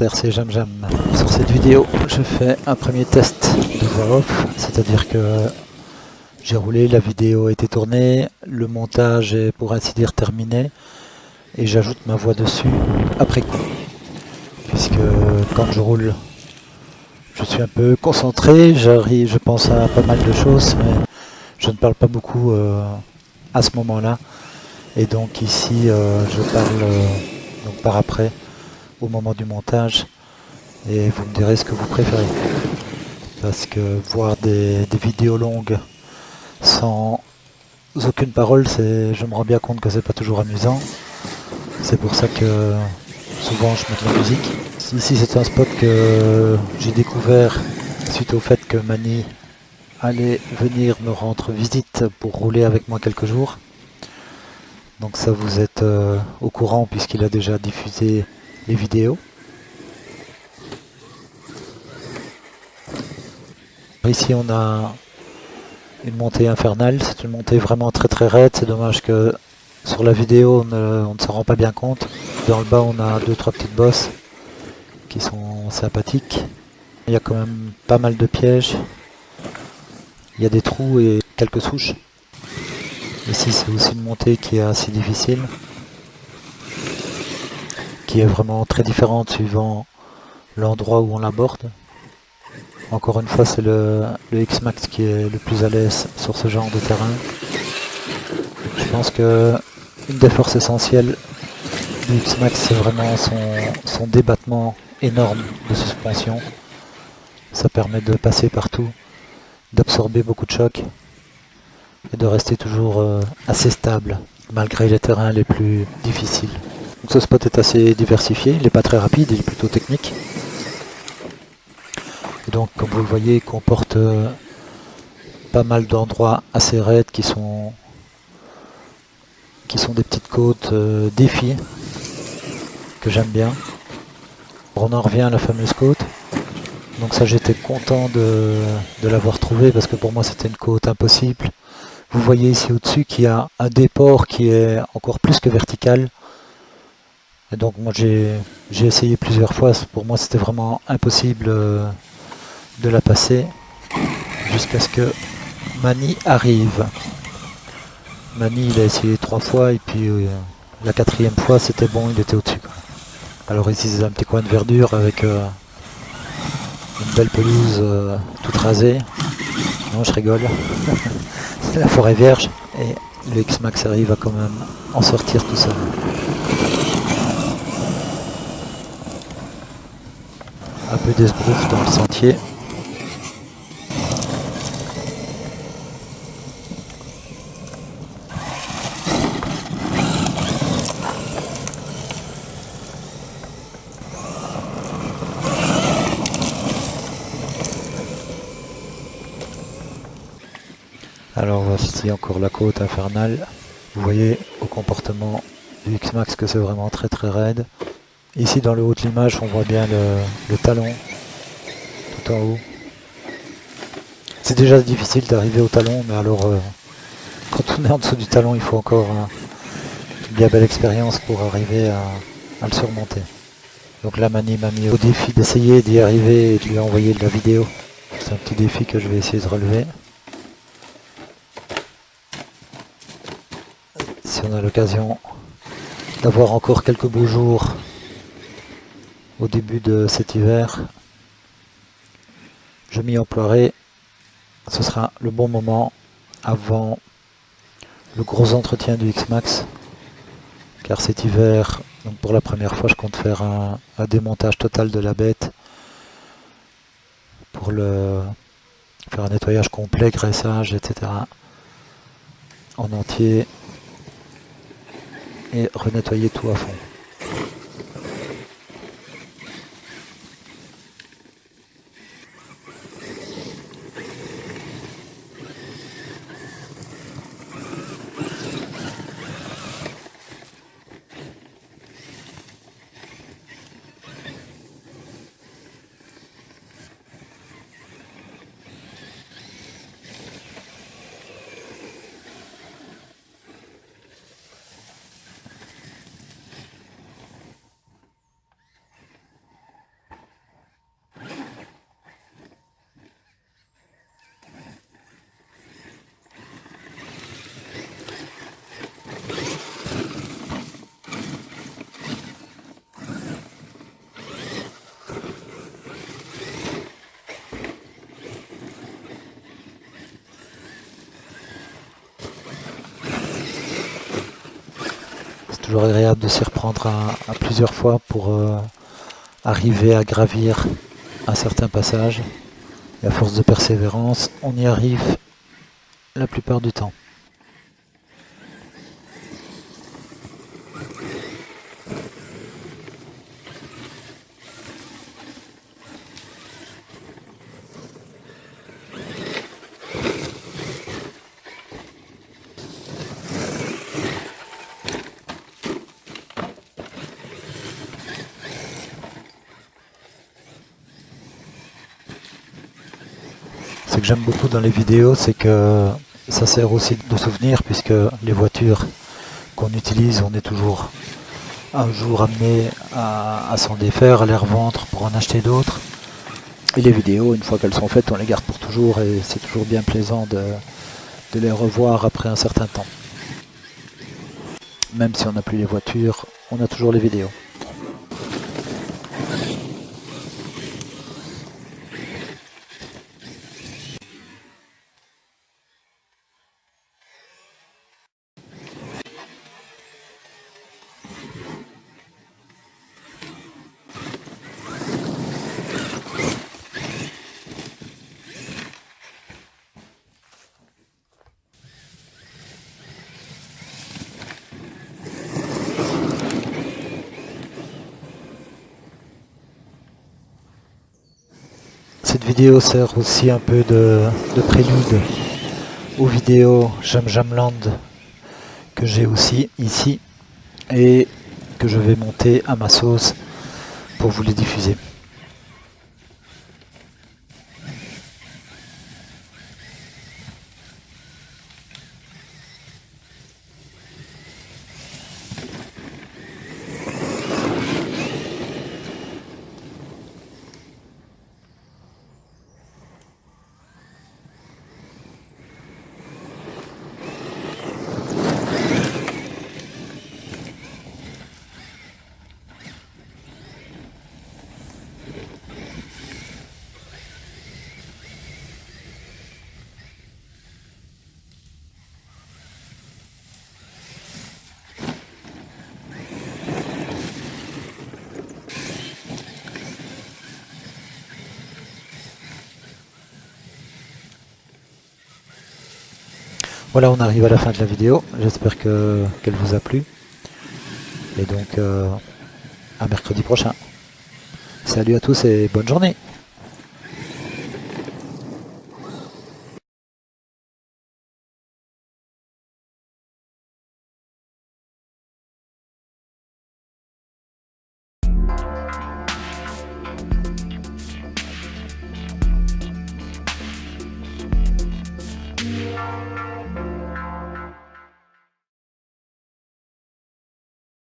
commentaire, c'est j'aime. Sur cette vidéo, je fais un premier test de voix off, c'est-à-dire que j'ai roulé, la vidéo a été tournée, le montage est pour ainsi dire terminé, et j'ajoute ma voix dessus après coup. Puisque quand je roule, je suis un peu concentré, je pense à pas mal de choses, mais je ne parle pas beaucoup à ce moment-là. Et donc ici, je parle donc par après, au moment du montage, et vous me direz ce que vous préférez. Parce que voir des vidéos longues sans aucune parole, je me rends bien compte que c'est pas toujours amusant. C'est pour ça que souvent je mets de la musique. Ici c'est un spot que j'ai découvert suite au fait que Mani allait venir me rendre visite pour rouler avec moi quelques jours. Donc ça vous êtes au courant puisqu'il a déjà diffusé les vidéos. Ici on a une montée infernale, c'est une montée vraiment très raide, c'est dommage que sur la vidéo on ne s'en rend pas bien compte. Dans le bas on a 2-3 petites bosses qui sont sympathiques. Il y a quand même pas mal de pièges, il y a des trous et quelques souches. Ici c'est aussi une montée qui est assez difficile, qui est vraiment très différente suivant l'endroit où on l'aborde. Encore une fois, c'est le X-Max qui est le plus à l'aise sur ce genre de terrain. Je pense que une des forces essentielles du X-Max, c'est vraiment son débattement énorme de suspension. Ça permet de passer partout, d'absorber beaucoup de chocs et de rester toujours assez stable malgré les terrains les plus difficiles. Donc ce spot est assez diversifié, il n'est pas très rapide, il est plutôt technique. Et donc comme vous le voyez, il comporte pas mal d'endroits assez raides qui sont des petites côtes défis que j'aime bien. On en revient à la fameuse côte. Donc ça j'étais content de l'avoir trouvé parce que pour moi c'était une côte impossible. Vous voyez ici au-dessus qu'il y a un déport qui est encore plus que vertical. Et donc moi j'ai essayé plusieurs fois, pour moi c'était vraiment impossible de la passer jusqu'à ce que Mani arrive. Mani il a essayé 3 fois et puis la 4e fois c'était bon, il était au-dessus. Alors ici c'est un petit coin de verdure avec une belle pelouse toute rasée. Non, je rigole. C'est la forêt vierge et le X-Max arrive à quand même en sortir tout seul. Un peu d'esbrouf dans le sentier. Alors voici encore la côte infernale. Vous voyez au comportement du X-Max que c'est vraiment très raide. Ici dans le haut de l'image on voit bien le talon tout en haut. C'est déjà difficile d'arriver au talon, mais alors quand on est en dessous du talon il faut encore une bien belle expérience pour arriver à le surmonter. Donc là Mani m'a mis au défi d'essayer d'y arriver et de lui envoyer de la vidéo. C'est un petit défi que je vais essayer de relever. Si on a l'occasion d'avoir encore quelques beaux jours au début de cet hiver, je m'y emploierai. Ce sera le bon moment avant le gros entretien du X-Max, car cet hiver, donc pour la première fois, je compte faire un démontage total de la bête pour faire un nettoyage complet, graissage, etc. en entier et renettoyer tout à fond. toujours agréable de s'y reprendre à plusieurs fois pour arriver à gravir un certain passage. Et à force de persévérance, on y arrive la plupart du temps. Ce que j'aime beaucoup dans les vidéos, c'est que ça sert aussi de souvenir, puisque les voitures qu'on utilise, on est toujours un jour amené à s'en défaire, à les revendre pour en acheter d'autres. Et les vidéos, une fois qu'elles sont faites, on les garde pour toujours et c'est toujours bien plaisant de les revoir après un certain temps. Même si on n'a plus les voitures, on a toujours les vidéos. Cette vidéo sert aussi un peu de prélude aux vidéos Jamjamland que j'ai aussi ici et que je vais monter à ma sauce pour vous les diffuser. Voilà, on arrive à la fin de la vidéo. J'espère qu'elle vous a plu. Et donc, à mercredi prochain. Salut à tous et bonne journée.